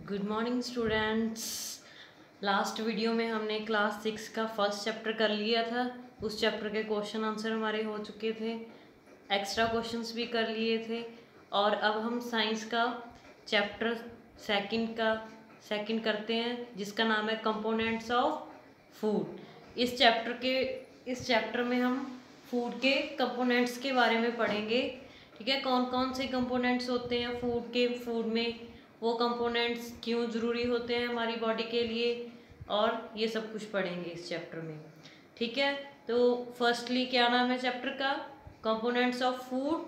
Good morning students. Last video में हमने class 6 का फर्स्ट चैप्टर कर लिया था। उस चैप्टर के क्वेश्चन आंसर हमारे हो चुके थे, एक्स्ट्रा क्वेश्चंस भी कर लिए थे। और अब हम साइंस का चैप्टर सेकंड करते हैं, जिसका नाम है कंपोनेंट्स ऑफ फूड। इस चैप्टर में हम फूड के कंपोनेंट्स के बारे में पढ़ेंगे। ठीक है, कौन कौन से कंपोनेंट्स होते हैं फूड में, वो कंपोनेंट्स क्यों ज़रूरी होते हैं हमारी बॉडी के लिए, और ये सब कुछ पढ़ेंगे इस चैप्टर में। ठीक है, तो फर्स्टली क्या नाम है चैप्टर का? Components of food.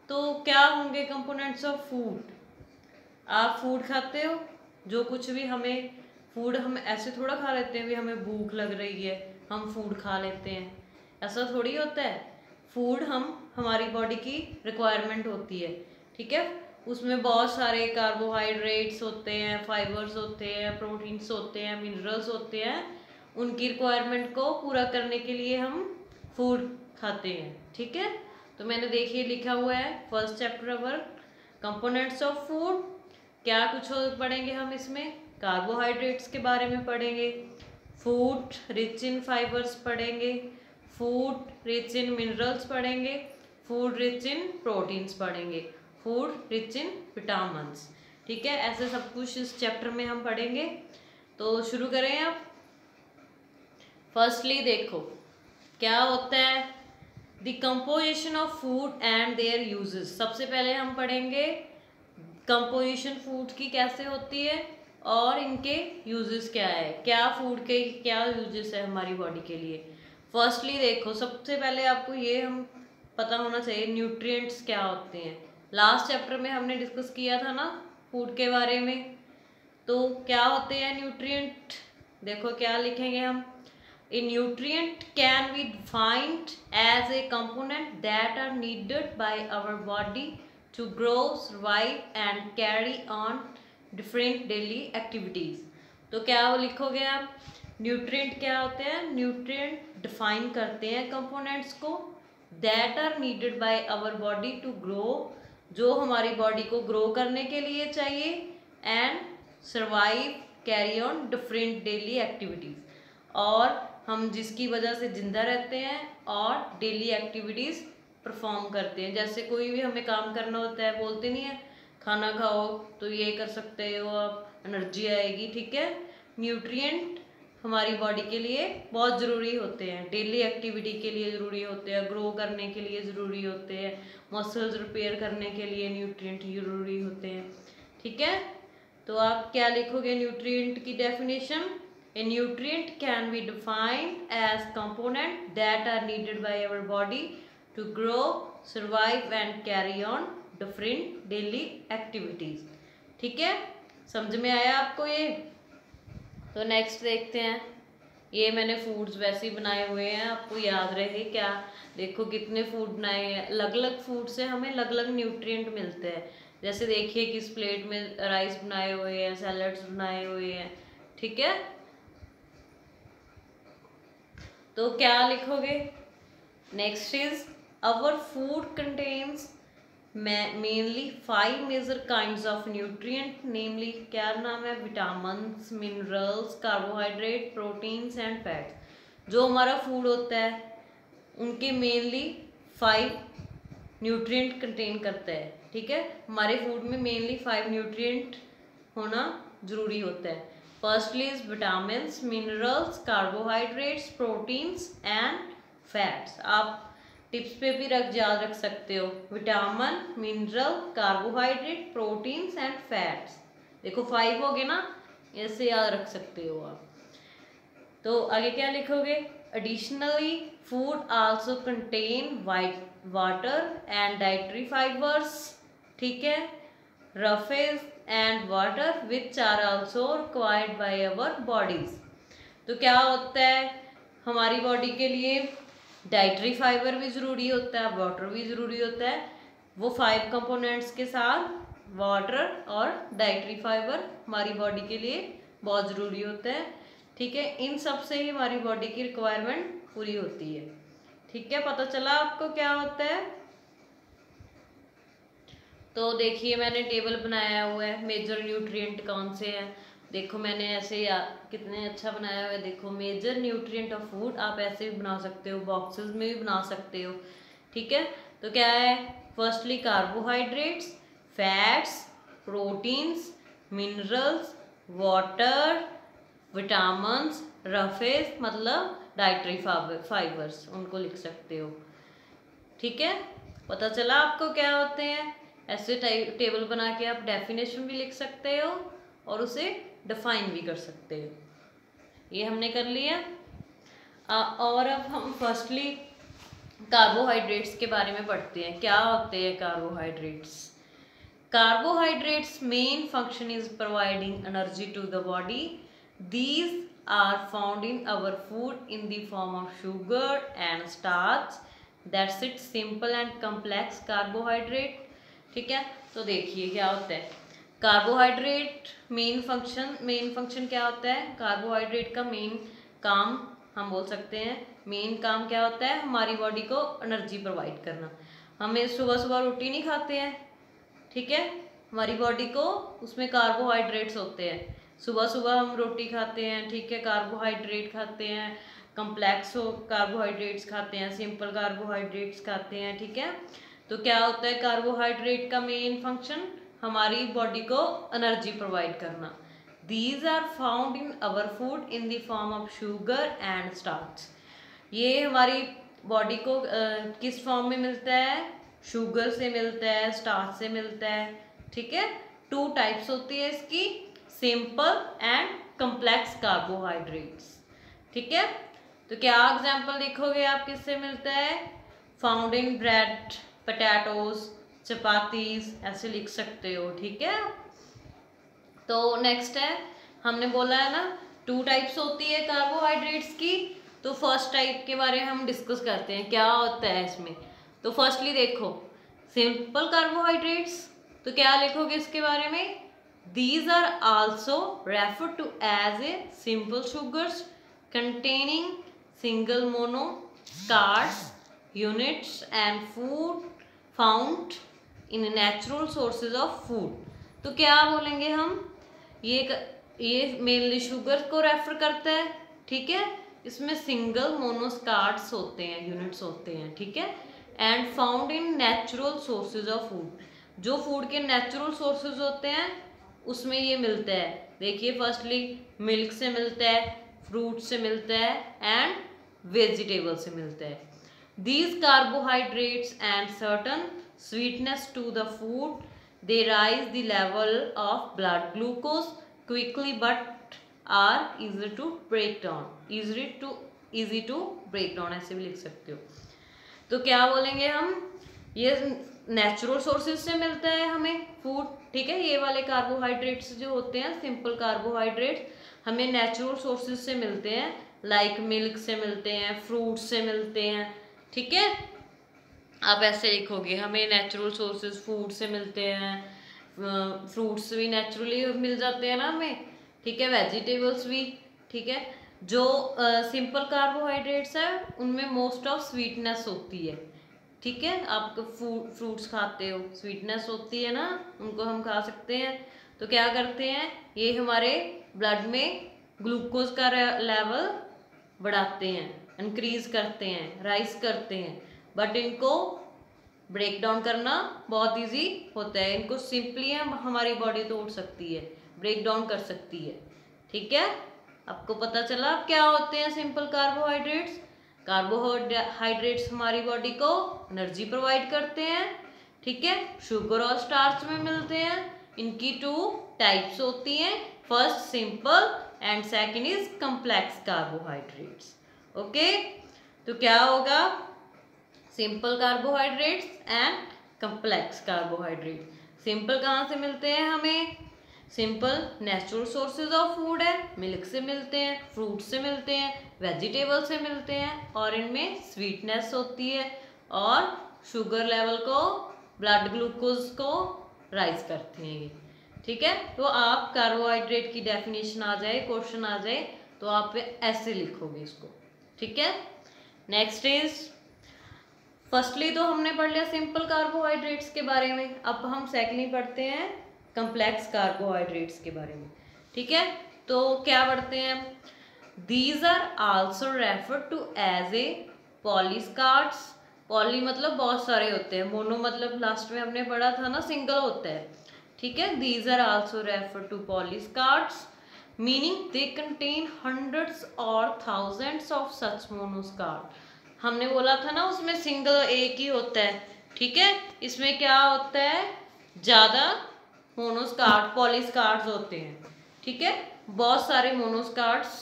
तो क्या होंगे कंपोनेंट्स ऑफ फूड? आप फूड खाते हो, जो कुछ भी हमें फूड, हम ऐसे थोड़ा खा लेते हैं भी हमें भूख लग रही है हम फूड खा लेते हैं, ऐसा थोड़ी होता है। फूड हमारी बॉडी की रिक्वायरमेंट होती है। ठीक है, उसमें बहुत सारे कार्बोहाइड्रेट्स होते हैं, फाइबर्स होते हैं, प्रोटीन्स होते हैं, मिनरल्स होते हैं। उनकी रिक्वायरमेंट को पूरा करने के लिए हम फूड खाते हैं। ठीक है, तो मैंने देखिए लिखा हुआ है first chapter our components of food. क्या कुछ पढ़ेंगे हम इसमें? कार्बोहाइड्रेट्स के बारे में पढ़ेंगे, फूड रिच इन फाइबर्स पढ़ेंगे, फूड रिच इन मिनरल्स पढ़ेंगे, फूड रिच इन प्रोटीन्स पढ़ेंगे, फूड रिच इन विटामिन्स। ठीक है, ऐसे सब कुछ इस चैप्टर में हम पढ़ेंगे। तो शुरू करें आप। फर्स्टली देखो क्या होता है the composition of food and there uses. सबसे पहले हम पढ़ेंगे कंपोजिशन फूड की कैसे होती है और इनके यूजेस क्या है, क्या फूड के क्या यूजेस है हमारी बॉडी के लिए। फर्स्टली देखो, सबसे पहले आपको ये हम पता होना चाहिए न्यूट्रिएंट्स क्या होते हैं। लास्ट चैप्टर में हमने डिस्कस किया था ना फूड के बारे में। तो क्या होते हैं न्यूट्रिएंट? देखो क्या लिखेंगे हम। A nutrient can be defined as a component that are needed by our body to grow, survive and carry on different daily activities. तो क्या वो लिखोगे आप? न्यूट्रिएंट क्या होते हैं? न्यूट्रिएंट डिफाइन करते हैं कंपोनेंट्स को that are needed by our body to grow, जो हमारी बॉडी को ग्रो करने के लिए चाहिए, and survive, carry on different daily activities, और हम जिसकी वजह से जिंदा रहते हैं और डेली एक्टिविटीज़ परफॉर्म करते हैं। जैसे कोई भी हमें काम करना होता है, बोलते नहीं है खाना खाओ तो ये कर सकते हो आप, एनर्जी आएगी। ठीक है, न्यूट्रिएंट हमारी बॉडी के लिए बहुत ज़रूरी होते हैं, डेली एक्टिविटी के लिए ज़रूरी होते हैं, ग्रो करने के लिए ज़रूरी होते हैं, मसल्स रिपेयर करने के लिए न्यूट्रिएंट ज़रूरी होते हैं। ठीक है, तो आप क्या लिखोगे न्यूट्रिएंट की definition? A nutrient can be defined as component that are needed by our body to grow, survive and carry on different daily activities. ठीक है, समझ में आया आपको ये? तो नेक्स्ट देखते हैं। ये मैंने फूड्स वैसे ही बनाए हुए हैं, आपको याद रहे क्या। देखो कितने फूड बनाए हैं, अलग अलग फूड से हमें अलग अलग न्यूट्रिएंट मिलते हैं। जैसे देखिए किस प्लेट में राइस बनाए हुए हैं, सैलड्स बनाए हुए हैं। ठीक है, तो क्या लिखोगे? Next is our food contains mainly 5 major kinds of nutrient, namely क्या नाम है? Vitamins, minerals, carbohydrate, proteins and fats. जो हमारा फूड होता है उनके मेनली 5 न्यूट्रिएंट कंटेन करता है। ठीक है, हमारे फूड में मेनली 5 न्यूट्रिएंट होना ज़रूरी होता है। Firstly is vitamins, minerals, carbohydrates, proteins and fats. आप टिप्स पे भी याद रख सकते हो, vitamin, mineral, carbohydrate, proteins and fats. देखो 5 हो गए ना, ऐसे याद रख सकते हो आप। तो आगे क्या लिखोगे? Additionally food also contain water and dietary fibres. ठीक है, roughage and water which are also required by our bodies. तो क्या होता है हमारी बॉडी के लिए? डाइटरी फाइबर भी ज़रूरी होता है, वाटर भी ज़रूरी होता है। वो 5 कंपोनेंट्स के साथ वाटर और डाइटरी फाइबर हमारी बॉडी के लिए बहुत ज़रूरी होता है। ठीक है, इन सब से ही हमारी बॉडी की रिक्वायरमेंट पूरी होती है। ठीक है, पता चला आपको क्या होता है? तो देखिए मैंने टेबल बनाया हुआ है, मेजर न्यूट्रिएंट कौन से हैं। देखो मैंने ऐसे कितने अच्छा बनाया हुआ है। देखो मेजर न्यूट्रिएंट ऑफ फूड, आप ऐसे भी बना सकते हो, बॉक्सेस में भी बना सकते हो, ठीक है। तो क्या है, firstly carbohydrates, fats, proteins, minerals, water, vitamins, roughage मतलब डाइटरी फाइबर्स, उनको लिख सकते हो, ठीक है। पता चला आपको क्या होते हैं। ऐसे टेबल बना के आप डेफिनेशन भी लिख सकते हो और उसे डिफाइन भी कर सकते हो। ये हमने कर लिया। और अब हम फर्स्टली कार्बोहाइड्रेट्स के बारे में पढ़ते हैं। क्या होते हैं carbohydrates? Carbohydrates' main function is providing energy to the body. These are found in our food in the form of sugar and starch. That's it, simple and complex carbohydrate. ठीक है, तो देखिए क्या होता है कार्बोहाइड्रेट मेन फंक्शन क्या होता है। कार्बोहाइड्रेट का मेन काम हम बोल सकते हैं, मेन काम क्या होता है, हमारी बॉडी को एनर्जी प्रोवाइड करना। हमें सुबह सुबह रोटी नहीं खाते हैं, ठीक है, हमारी बॉडी को उसमें कार्बोहाइड्रेट्स होते हैं। सुबह सुबह हम रोटी खाते हैं, ठीक है, कार्बोहाइड्रेट खाते हैं, कम्प्लेक्स कार्बोहाइड्रेट्स खाते हैं, सिंपल कार्बोहाइड्रेट्स खाते हैं, ठीक है। तो क्या होता है कार्बोहाइड्रेट का मेन फंक्शन, हमारी बॉडी को एनर्जी प्रोवाइड करना। These are found in our food in the form of sugar and starch. ये हमारी बॉडी को किस फॉर्म में मिलता है, शुगर से मिलता है, स्टार्च से मिलता है, ठीक है। 2 टाइप्स होती है इसकी, सिंपल एंड कम्प्लेक्स कार्बोहाइड्रेट्स, ठीक है। तो क्या एग्जांपल देखोगे आप किससे मिलता है, found in bread, potatoes, chapatis, ऐसे लिख सकते हो, ठीक है। तो नेक्स्ट है, हमने बोला है ना 2 टाइप्स होती है कार्बोहाइड्रेट्स की। तो फर्स्ट टाइप के बारे में हम डिस्कस करते हैं, क्या होता है इसमें। तो फर्स्टली देखो सिंपल कार्बोहाइड्रेट्स, तो क्या लिखोगे इसके बारे में, these are also refer to as a simple sugars containing single monosaccharides units and food found in natural sources of food. तो क्या बोलेंगे हम, ये मेनली शुगर को रेफर करता है, ठीक है। इसमें सिंगल मोनोस्कार्ड्स होते हैं, यूनिट्स होते हैं, ठीक है, and found in natural sources of food. जो फूड के नेचुरल सोर्सेज होते हैं उसमें ये मिलता है। देखिए फर्स्टली मिल्क से मिलता है, फ्रूट से मिलता है एंड वेजिटेबल से मिलता है। These carbohydrates and certain sweetness to the food, they rise the level of blood glucose quickly but are easy to break down, easy to break down, ऐसे भी लिख सकते हो। तो क्या बोलेंगे हम, ये नेचुरल सोर्सेज से मिलता है हमें फूड, ठीक है। ये वाले कार्बोहाइड्रेट्स जो होते हैं सिंपल कार्बोहाइड्रेट्स हमें नेचुरल सोर्सेज से मिलते हैं, लाइक मिल्क से मिलते हैं, फ्रूट से मिलते हैं, ठीक है। आप ऐसे लिखोगे, हमें नेचुरल सोर्सेज फूड से मिलते हैं, फ्रूट्स भी नेचुरली मिल जाते हैं ना हमें, ठीक है, वेजिटेबल्स भी, ठीक है। जो सिंपल कार्बोहाइड्रेट्स है उनमें मोस्ट ऑफ स्वीटनेस होती है, ठीक है। आप फ्रूट्स खाते हो, स्वीटनेस होती है ना, उनको हम खा सकते हैं। तो क्या करते हैं, ये हमारे ब्लड में ग्लूकोज का लेवल बढ़ाते हैं, इंक्रीज करते हैं, राइज करते हैं, बट इनको ब्रेक डाउन करना बहुत इजी होता है। इनको सिंपली हमारी बॉडी तोड़ सकती है, ब्रेक डाउन कर सकती है, ठीक है। आपको पता चला क्या होते हैं सिंपल कार्बोहाइड्रेट्स। कार्बोहाइड्रेट्स हमारी बॉडी को एनर्जी प्रोवाइड करते हैं, ठीक है, शुगर और स्टार्च में मिलते हैं। इनकी 2 टाइप्स होती हैं, first simple and second is complex carbohydrates, okay. तो क्या होगा, simple carbohydrates and complex carbohydrate. Simple कहाँ से मिलते हैं हमें, simple natural sources of food है, मिल्क से मिलते हैं, फ्रूट से मिलते हैं, वेजिटेबल से मिलते हैं, और इनमें स्वीटनेस होती है और शुगर लेवल को, ब्लड ग्लूकोज को राइज करते हैं ये, ठीक है। तो आप कार्बोहाइड्रेट की डेफिनेशन आ जाए, क्वेश्चन आ जाए, तो आप ऐसे लिखोगे इसको, ठीक है। नेक्स्ट इज फर्स्टली तो हमने पढ़ लिया सिंपल कार्बोहाइड्रेट्स के बारे में, अब हम सेकेंडली पढ़ते हैं कम्प्लेक्स कार्बोहाइड्रेट्स के बारे में। ठीक है, तो क्या पढ़ते हैं? These are also refer to as a polysaccharides. Poly मतलब बहुत सारे होते हैं, मोनो मतलब लास्ट में हमने पढ़ा था ना सिंगल होता है। ठीक है, these are also refer to polysaccharides meaning they contain hundreds और थाउजेंड्स ऑफ सच मोनोस्कार्ड। हमने बोला था ना उसमें सिंगल एक ही होता है। ठीक है, इसमें क्या होता है? ज़्यादा मोनोस्कार्ड पॉलीस्कार्ड्स होते हैं। ठीक है, बहुत सारे मोनोस्कार्ड्स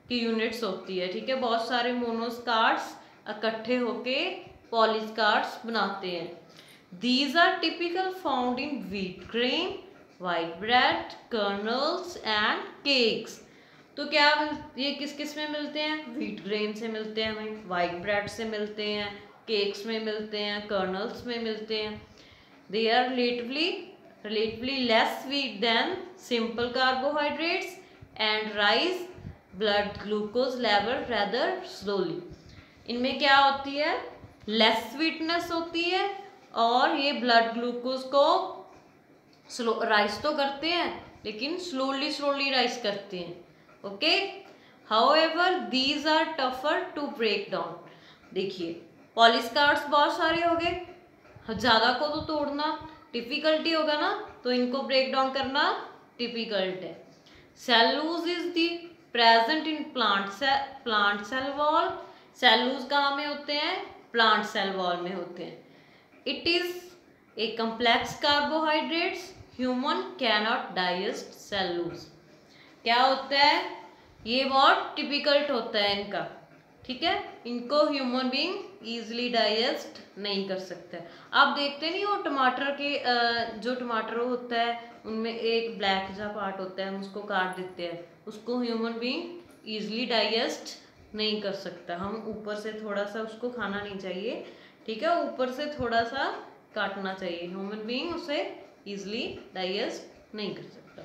की यूनिट्स होती है। ठीक है, बहुत सारे मोनोस्कार्ड्स इकट्ठे होके पॉलीस्कार्ड्स बनाते हैं। These are typical found in wheat grain, white bread, kernels and cakes. तो क्या ये किस किस में मिलते हैं? व्हीट ग्रेन से मिलते हैं हमें, वाइट ब्रेड से मिलते हैं, केक्स में मिलते हैं, कर्नल्स में मिलते हैं। They are relatively less sweet than simple carbohydrates and rise blood glucose level rather slowly। इनमें क्या होती है? लेस स्वीटनेस होती है और ये ब्लड ग्लूकोज को स्लो राइज तो करते हैं लेकिन स्लोली राइज करते हैं। Okay, however these are tougher to break down. देखिए पॉलीस्कार्ड्स बहुत सारे हो गए, ज़्यादा को तो तोड़ना डिफिकल्टी होगा ना, तो इनको ब्रेक डाउन करना डिफिकल्ट है। Cellulose is the present in plant cell wall. Cellulose कहाँ में होते हैं? प्लांट सेल वॉल में होते हैं। It is a complex carbohydrates, human cannot digest cellulose. क्या होता है? ये बहुत डिफिकल्ट होता है इनका। ठीक है, इनको ह्यूमन बीइंग इजीली डाइजेस्ट नहीं कर सकते। आप देखते नहीं हो टमाटर के जो टमाटर होता है उनमें एक ब्लैक सा पार्ट होता है, हम उसको काट देते हैं, उसको ह्यूमन बीइंग इजीली डाइजेस्ट नहीं कर सकता। हम ऊपर से थोड़ा सा उसको खाना नहीं चाहिए। ठीक है, ऊपर से थोड़ा सा काटना चाहिए, ह्यूमन बीइंग उसे इजीली डाइजेस्ट नहीं कर सकता।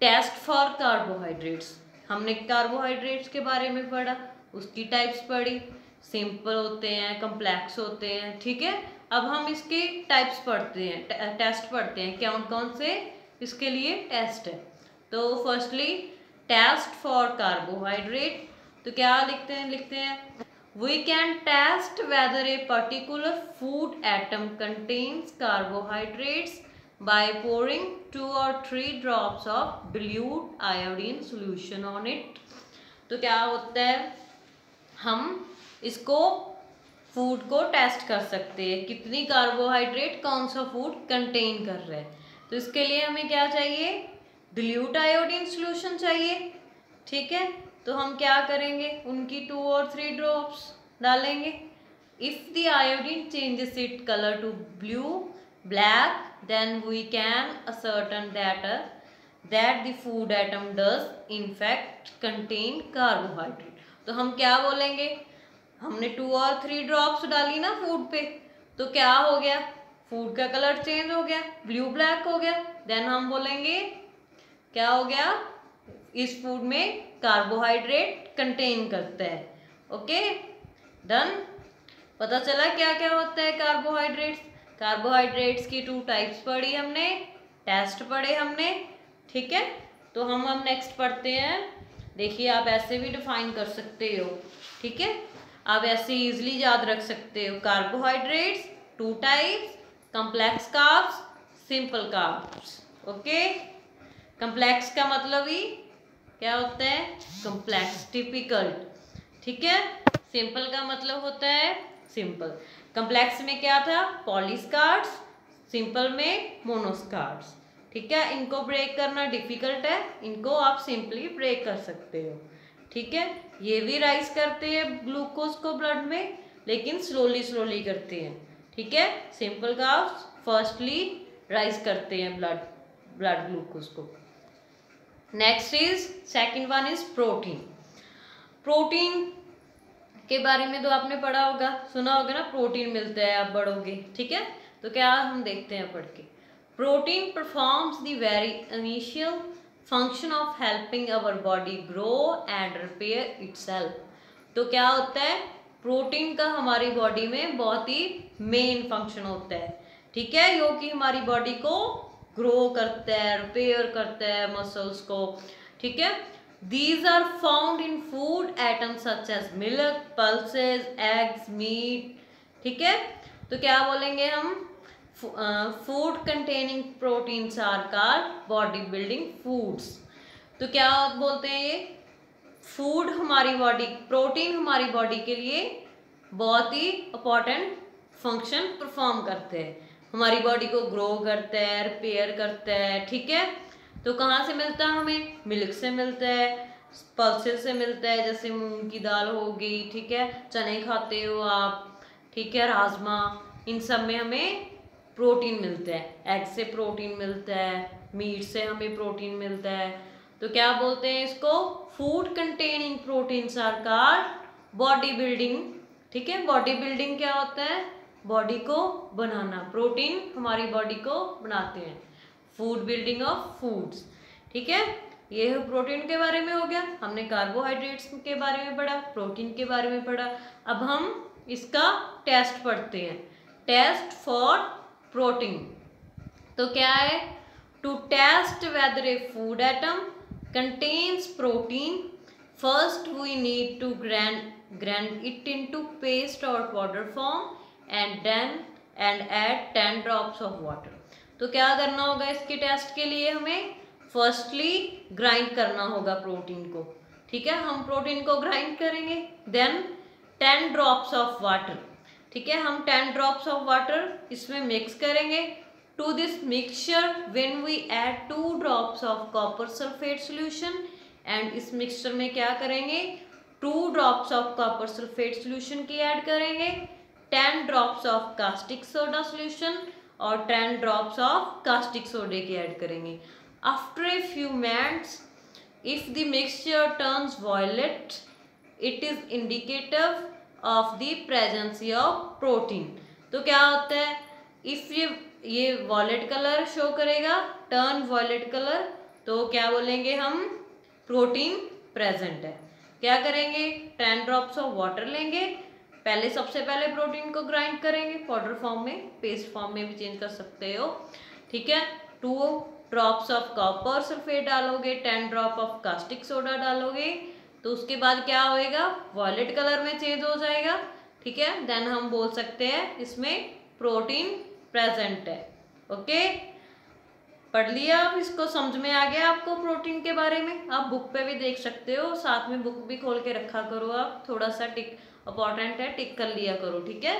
टेस्ट फॉर कार्बोहाइड्रेट्स, हमने कार्बोहाइड्रेट्स के बारे में पढ़ा, उसकी टाइप्स पढ़ी, सिंपल होते हैं, कम्प्लेक्स होते हैं। ठीक है, अब हम इसके टाइप्स पढ़ते हैं, टेस्ट पढ़ते हैं, कौन कौन से इसके लिए टेस्ट है। तो फर्स्टली टेस्ट फॉर कार्बोहाइड्रेट, तो क्या लिखते हैं we can test whether a particular food item contains carbohydrates by pouring 2 or 3 drops of dilute iodine solution on it। तो क्या होता है? हम इसको फूड को टेस्ट कर सकते हैं कितनी कार्बोहाइड्रेट कौन सा फूड कंटेन कर रहा है। तो इसके लिए हमें क्या चाहिए? डिल्यूट आयोडीन सोल्यूशन चाहिए। ठीक है, तो हम क्या करेंगे? उनकी 2 और 3 ड्रॉप्स डालेंगे। If the iodine changes it colour to black, then we can ascertain that the food atom does in fact contain carbohydrate। तो हम क्या बोलेंगे? हमने 2 और 3 ड्रॉप्स डाली ना फूड पे, तो क्या हो गया? फूड का कलर चेंज हो गया, ब्लू ब्लैक हो गया। देन हम बोलेंगे क्या हो गया? इस फूड में कार्बोहाइड्रेट कंटेन करता है। Okay, done. पता चला क्या क्या होता है कार्बोहाइड्रेट्स। कार्बोहाइड्रेट्स की 2 टाइप्स पढ़ी हमने, टेस्ट पढ़े हमने। ठीक है, तो हम अब नेक्स्ट पढ़ते हैं। देखिए आप ऐसे भी डिफाइन कर सकते हो। ठीक है, आप ऐसे इजीली याद रख सकते हो। Carbohydrates 2 types, complex carbs, simple carbs. Okay, complex का मतलब ही क्या होता है? Complex, typical. ठीक है, सिंपल का मतलब होता है सिंपल। कम्प्लेक्स में क्या था? पॉलीस्कार्ड्स, सिंपल में मोनोस्कार्ड्स। ठीक है, इनको ब्रेक करना डिफिकल्ट है, इनको आप सिंपली ब्रेक कर सकते हो। ठीक है, ये भी राइज करते हैं ग्लूकोज को ब्लड में, लेकिन स्लोली करते हैं। ठीक है, सिंपल कार्ब्स फर्स्टली राइज करते हैं ब्लड ग्लूकोज को। Next is second one is protein. Protein के बारे में तो आपने पढ़ा होगा, सुना होगा ना, प्रोटीन मिलता है आप बढ़ोगे। ठीक है, तो क्या हम देखते हैं पढ़ के। Protein performs the very initial function of helping our body grow and repair itself. तो क्या होता है? प्रोटीन का हमारी बॉडी में बहुत ही मेन फंक्शन होता है, ठीक है, जो कि हमारी बॉडी को ग्रो करता है, रिपेयर करता है मसल्स को, ठीक है। These are found in food items such as milk, pulses, eggs, meat, ठीक है। तो क्या बोलेंगे हम, food containing proteins are called body building foods. तो क्या बोलते हैं ये, फूड हमारी बॉडी, प्रोटीन हमारी बॉडी के लिए बहुत ही इंपॉर्टेंट फंक्शन परफॉर्म करते हैं, हमारी बॉडी को ग्रो करता है, रिपेयर करता है, ठीक है। तो कहाँ से मिलता है हमें, मिल्क से मिलता है, पल्सेस से मिलता है, जैसे मूंग की दाल हो गई, ठीक है, चने खाते हो आप, ठीक है, राजमा, इन सब में हमें प्रोटीन मिलता है। एग से प्रोटीन मिलता है, मीट से हमें प्रोटीन मिलता है। तो क्या बोलते हैं इसको, food containing proteins are called body building, ठीक है। बॉडी बिल्डिंग क्या होता है, बॉडी को बनाना, प्रोटीन हमारी बॉडी को बनाते हैं, फूड बिल्डिंग ऑफ फूड्स, ठीक है। ये प्रोटीन के बारे में हो गया, हमने कार्बोहाइड्रेट्स के बारे में पढ़ा, प्रोटीन के बारे में पढ़ा। अब हम इसका टेस्ट पढ़ते हैं, टेस्ट फॉर प्रोटीन। तो क्या है, to test whether a food item contains protein, first we need to grind it into paste और powder form and add 10 drops of water. तो क्या करना होगा इसके टेस्ट के लिए, हमें फर्स्टली ग्राइंड करना होगा प्रोटीन को, ठीक है। हम प्रोटीन को ग्राइंड करेंगे, देन 10 ड्रॉप्स ऑफ वाटर, ठीक है, हम 10 ड्रॉप्स ऑफ वाटर इसमें मिक्स करेंगे। To this mixture when we add 2 drops of copper sulphate solution, and इस मिक्सचर में क्या करेंगे, 2 drops of copper sulphate solution की ऐड करेंगे, 10 drops of caustic soda solution और 10 ड्रॉप्स ऑफ कास्टिक सोडे की ऐड करेंगे। After a few minutes if the mixture turns violet it is indicative of the presence of protein. तो क्या होता है, इफ ये वॉयलेट कलर शो करेगा, टर्न वॉयलेट कलर, तो क्या बोलेंगे हम, प्रोटीन प्रेजेंट है। क्या करेंगे, 10 ड्रॉप्स ऑफ वाटर लेंगे, पहले सबसे पहले प्रोटीन को ग्राइंड करेंगे पाउडर फॉर्म में, पेस्ट फॉर्म में भी चेंज कर सकते हो, ठीक है। 2 ड्रॉप्स ऑफ कॉपर सल्फेट डालोगे, 10 ड्रॉप ऑफ कास्टिक सोडा डालोगे, तो उसके बाद क्या होएगा, वॉयलेट कलर में चेंज हो जाएगा, ठीक है। देन हम बोल सकते हैं इसमें प्रोटीन प्रेजेंट है। ओके, पढ़ लिया, अब इसको समझ में आ गया आपको प्रोटीन के बारे में। आप बुक पे भी देख सकते हो, साथ में बुक भी खोल के रखा करो, आप थोड़ा सा टिक इंपॉर्टेंट है, टिक कर लिया करो, ठीक है।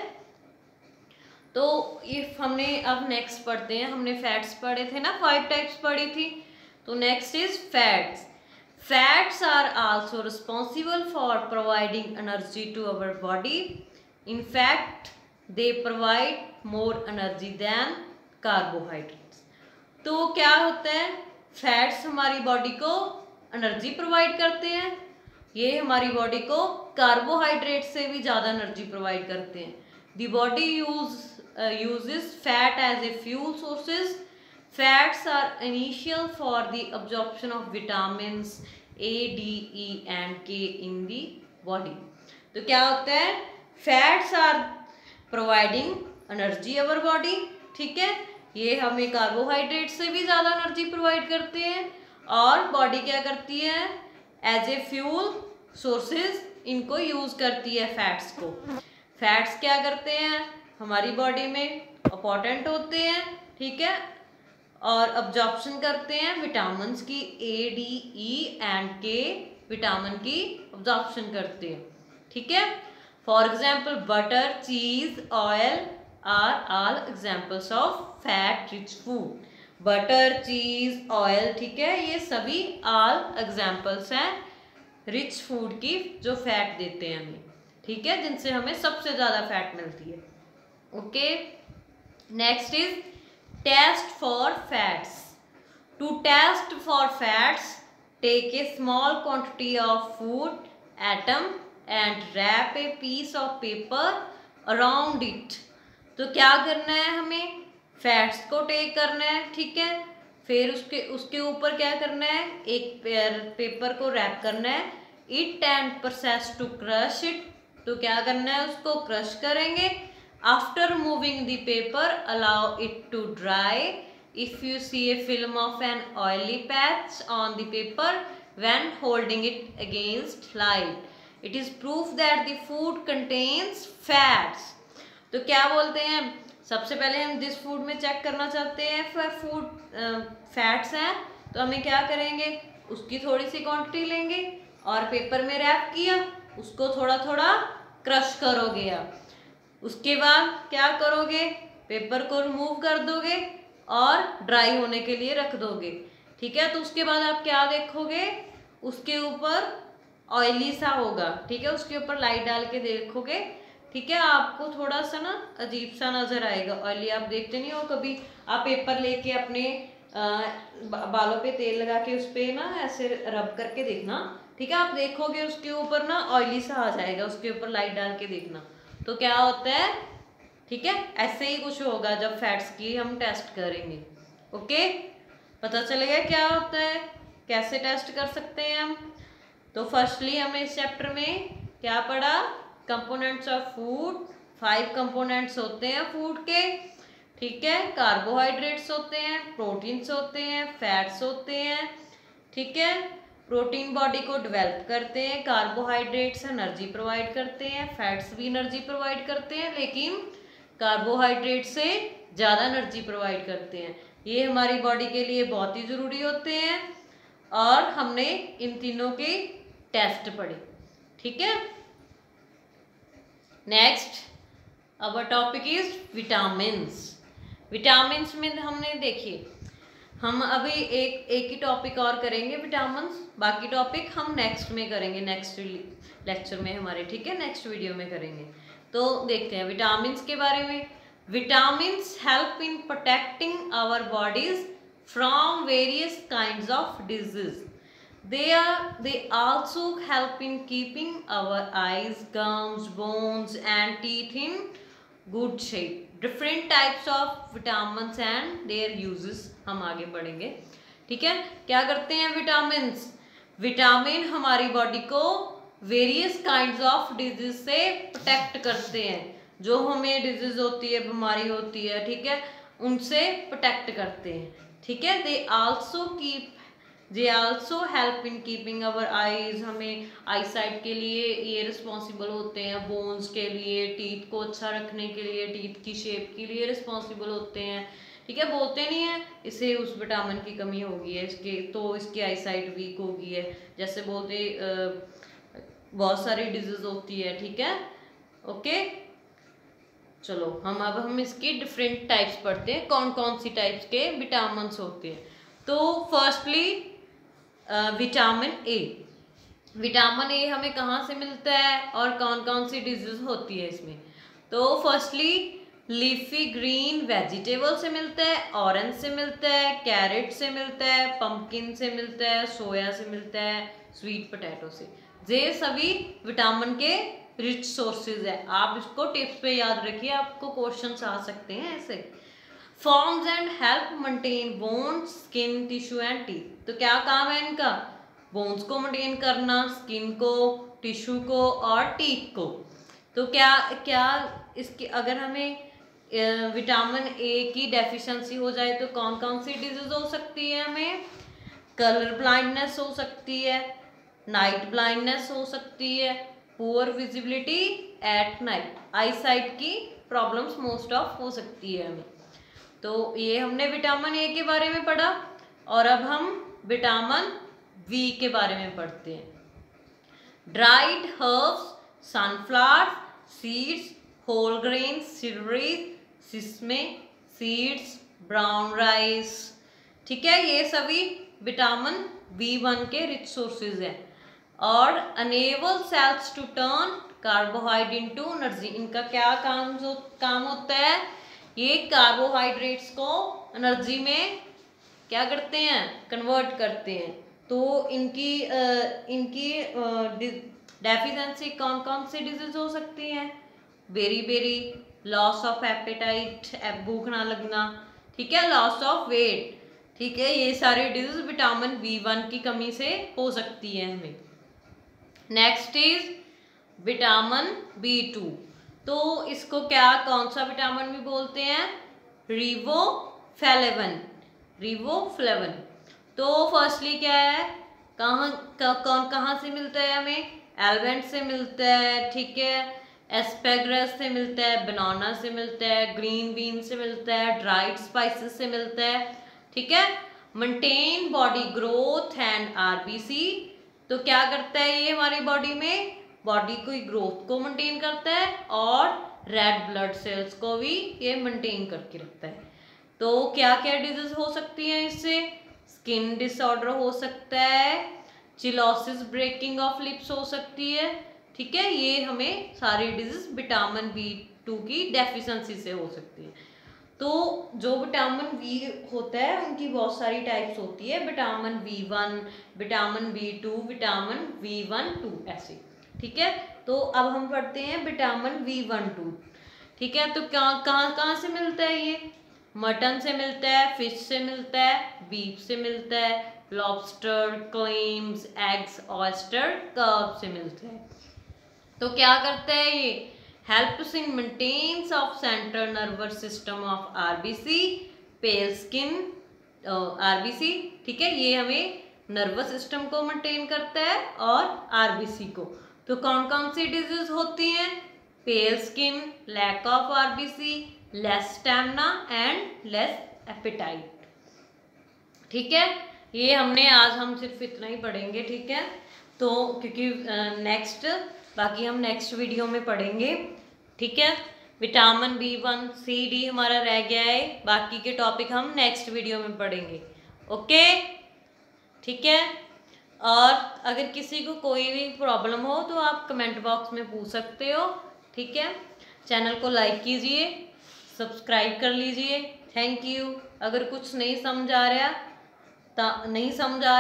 तो इफ हमने अब नेक्स्ट पढ़ते हैं, हमने फैट्स पढ़े थे ना, 5 टाइप्स पढ़ी थी, तो next is fats. Fats are also responsible for providing energy to our body, in fact they provide more energy than carbohydrates. तो क्या होता है, फैट्स हमारी बॉडी को एनर्जी प्रोवाइड करते हैं, ये हमारी बॉडी को कार्बोहाइड्रेट से भी ज़्यादा एनर्जी प्रोवाइड करते हैं। The body uses fat as a fuel sources. Fats are essential for the absorption of vitamins A, D, E and K in the body. तो क्या होता है, fats are providing energy our body, ठीक है, ये हमें कार्बोहाइड्रेट से भी ज़्यादा एनर्जी प्रोवाइड करते हैं, और बॉडी क्या करती है, एज ए फ्यूल सोर्सेज इनको यूज़ करती है फैट्स को। फैट्स क्या करते हैं, हमारी बॉडी में इंपॉर्टेंट होते हैं, ठीक है, और अब्जॉर्प्शन करते हैं विटामिन्स की, A, D, E and K vitamin की अब्जॉर्प्शन करते हैं, ठीक है। For example butter, cheese, oil are all examples of fat rich food. Butter, cheese, oil, ठीक है, ये सभी ऑल एग्जाम्पल्स हैं रिच फूड की, जो फैट देते हैं हमें, ठीक है, जिनसे हमें सबसे ज़्यादा फैट मिलती है। Okay, next is test for fats. To test for fats, take a small quantity of food item and wrap a piece of paper around it. तो क्या करना है, हमें फैट्स को टेक करना है, ठीक है, फिर उसके ऊपर क्या करना है, एक पेपर को रैप करना है, it and process to crush it तो क्या करना है, उसको क्रश करेंगे। After moving the paper allow it to dry. If you see a film of an oily patch on the paper when holding it against light, it is proof that the food contains fats. तो क्या बोलते हैं, सबसे पहले हम जिस food में check करना चाहते हैं फूड फैट्स हैं, तो हमें क्या करेंगे, उसकी थोड़ी सी क्वांटिटी लेंगे और पेपर में रैप किया, उसको थोड़ा थोड़ा क्रश करोगे आप। उसके बाद क्या करोगे, पेपर को रिमूव कर दोगे और ड्राई होने के लिए रख दोगे। ठीक है, तो उसके बाद आप क्या देखोगे, उसके ऊपर ऑयली सा होगा। ठीक है, उसके ऊपर लाइट डाल के देखोगे। ठीक है, आपको थोड़ा सा ना अजीब सा नजर आएगा, ऑयली। आप देखते नहीं हो कभी, आप पेपर लेके अपने बालों पे तेल लगा के उस पे ना ऐसे रब करके देखना। ठीक है, आप देखोगे उसके ऊपर ना ऑयली सा आ जाएगा, उसके ऊपर लाइट डाल के देखना तो क्या होता है। ठीक है, ऐसे ही कुछ होगा जब फैट्स की हम टेस्ट करेंगे। ओके, पता चलेगा क्या होता है, कैसे टेस्ट कर सकते हैं हम। तो फर्स्टली हमने इस चैप्टर में क्या पढ़ा, कंपोनेंट्स ऑफ फूड। 5 कंपोनेंट्स होते हैं फूड के। ठीक है, कार्बोहाइड्रेट्स होते हैं, प्रोटीन्स होते हैं, फैट्स होते हैं। ठीक है, प्रोटीन बॉडी को डेवलप करते हैं, कार्बोहाइड्रेट्स एनर्जी प्रोवाइड करते हैं, फैट्स भी एनर्जी प्रोवाइड करते हैं, लेकिन कार्बोहाइड्रेट से ज़्यादा एनर्जी प्रोवाइड करते हैं। ये हमारी बॉडी के लिए बहुत ही ज़रूरी होते हैं और हमने इन तीनों के टेस्ट पढ़े। ठीक है, next our topic is vitamins. Vitamins में हमने देखिए, हम अभी एक ही टॉपिक और करेंगे विटामिन्स, बाकी टॉपिक हम नेक्स्ट में करेंगे, नेक्स्ट लेक्चर में हमारे। ठीक है, नेक्स्ट वीडियो में करेंगे। तो देखते हैं विटामिन्स के बारे में। Vitamins help in protecting our bodies from various kinds of disease. They also help in keeping our eyes, gums, bones and teeth in good shape. Different types of vitamins and their uses हम आगे पढ़ेंगे। ठीक है, क्या करते हैं vitamins, vitamin हमारी body को वेरियस काइंड्स ऑफ डिजीज से प्रोटेक्ट करते हैं। जो हमें डिजीज होती है, बीमारी होती है, ठीक है, उनसे प्रोटेक्ट करते हैं। ठीक है, they also help in keeping our eyes, हमें आई साइट के लिए ये रिस्पॉन्सिबल होते हैं, बोन्स के लिए, टीथ को अच्छा रखने के लिए, टीथ की शेप के लिए रिस्पॉन्सिबल होते हैं। ठीक है, बोलते नहीं है इसे उस विटामिन की कमी होगी है इसके, तो इसकी आई साइट वीक होगी है, जैसे बोलते बहुत सारी डिजीज होती है। ठीक है, ओके, चलो हम इसकी डिफरेंट टाइप्स पढ़ते हैं, कौन कौन सी टाइप्स के विटामिन होते हैं। तो firstly vitamin A. Vitamin A हमें कहाँ से मिलता है और कौन कौन सी डिजीज होती है इसमें। तो फर्स्टली लीफी ग्रीन वेजिटेबल से मिलता है, ऑरेंज से मिलता है, कैरेट से मिलता है, पंपकिन से मिलता है, सोया से मिलता है, स्वीट पोटैटो से। ये सभी विटामिन के रिच सोर्सेज है। आप इसको टिप्स पे याद रखिए, आपको क्वेश्चंस आ सकते हैं ऐसे। Forms and help maintain bones, skin, tissue and teeth. तो क्या काम है इनका, बोन्स को मेंटेन करना, स्किन को, टिश्यू को और टीथ को। तो क्या इसके अगर हमें विटामिन ए की डेफिशिएंसी हो जाए तो कौन कौन सी डिजीज हो सकती है, हमें कलर ब्लाइंडनेस हो सकती है, नाइट ब्लाइंडनेस हो सकती है, poor visibility at night, I site की प्रॉब्लम्स मोस्ट ऑफ हो सकती है हमें। तो ये हमने विटामिन ए के बारे में पढ़ा और अब हम विटामिन वी के बारे में पढ़ते हैं। Dried herbs, sunflower seeds, whole grain cereals, sesame seeds, brown rice. ठीक है, ये सभी विटामिन B1 के रिच सोर्सेज हैं। और enable cells to turn carbohydrate into energy. इनका क्या काम होता है, ये कार्बोहाइड्रेट्स को एनर्जी में क्या करते हैं, कन्वर्ट करते हैं। तो इनकी डेफिशिएंसी कौन कौन सी डिजीज हो सकती हैं, बेरी लॉस ऑफ एपेटाइट, भूख ना लगना, ठीक है, लॉस ऑफ वेट। ठीक है, ये सारी डिजीज विटामिन B1 की कमी से हो सकती है हमें। Next is vitamin B2। तो इसको क्या कौन सा विटामिन भी बोलते हैं? रिबोफ्लेविन। रिबोफ्लेविन। तो फर्स्टली क्या है, कहाँ से मिलता है हमें? एलवेंट से मिलता है, ठीक है, एस्पेग्रस से मिलता है, बनाना से मिलता है, ग्रीन बीन से मिलता है, ड्राइड स्पाइसेस से मिलता है, ठीक है। Maintain body growth and RBC. तो क्या करता है ये हमारी बॉडी में? बॉडी की ग्रोथ को मेंटेन करता है और रेड ब्लड सेल्स को भी ये मेंटेन करके रखता है। तो क्या क्या डिजीज हो सकती हैं इससे? स्किन डिसऑर्डर हो सकता है, चिलोसिस, ब्रेकिंग ऑफ लिप्स हो सकती है, ठीक है। ये हमें सारी डिजीज विटामिन B2 की डेफिशिएंसी से हो सकती है। तो जो विटामिन बी होता है उनकी बहुत सारी टाइप्स होती है, vitamin B1, vitamin B2, vitamin V1-2 ऐसे, ठीक है। तो अब हम पढ़ते हैं विटामिन V1-2, ठीक है। तो कहाँ से मिलता है ये? मटन से मिलता है, फिश से मिलता है, बीफ से मिलता है, lobster, clams, eggs, oyster, crab से मिलता है। तो क्या करता है ये? Helps in maintenance of central nervous system of RBC, pale skin RBC, ठीक है। ये हमें नर्वस सिस्टम को मेंटेन करता है और आरबीसी को। तो कौन कौन सी डिजीज होती हैं? Pale skin, lack of RBC, less stamina and less appetite, ठीक है। ये हम सिर्फ इतना ही पढ़ेंगे, ठीक है। तो क्योंकि बाकी हम नेक्स्ट वीडियो में पढ़ेंगे, ठीक है। विटामिन B1, C, D हमारा रह गया है, बाकी के टॉपिक हम नेक्स्ट वीडियो में पढ़ेंगे, ओके, ठीक है। और अगर किसी को कोई भी प्रॉब्लम हो तो आप कमेंट बॉक्स में पूछ सकते हो, ठीक है। चैनल को लाइक कीजिए, सब्सक्राइब कर लीजिए, थैंक यू। अगर कुछ नहीं समझ आ रहा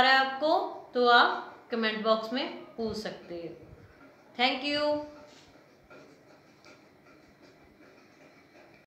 है आपको तो आप कमेंट बॉक्स में पूछ सकते हो, थैंक यू।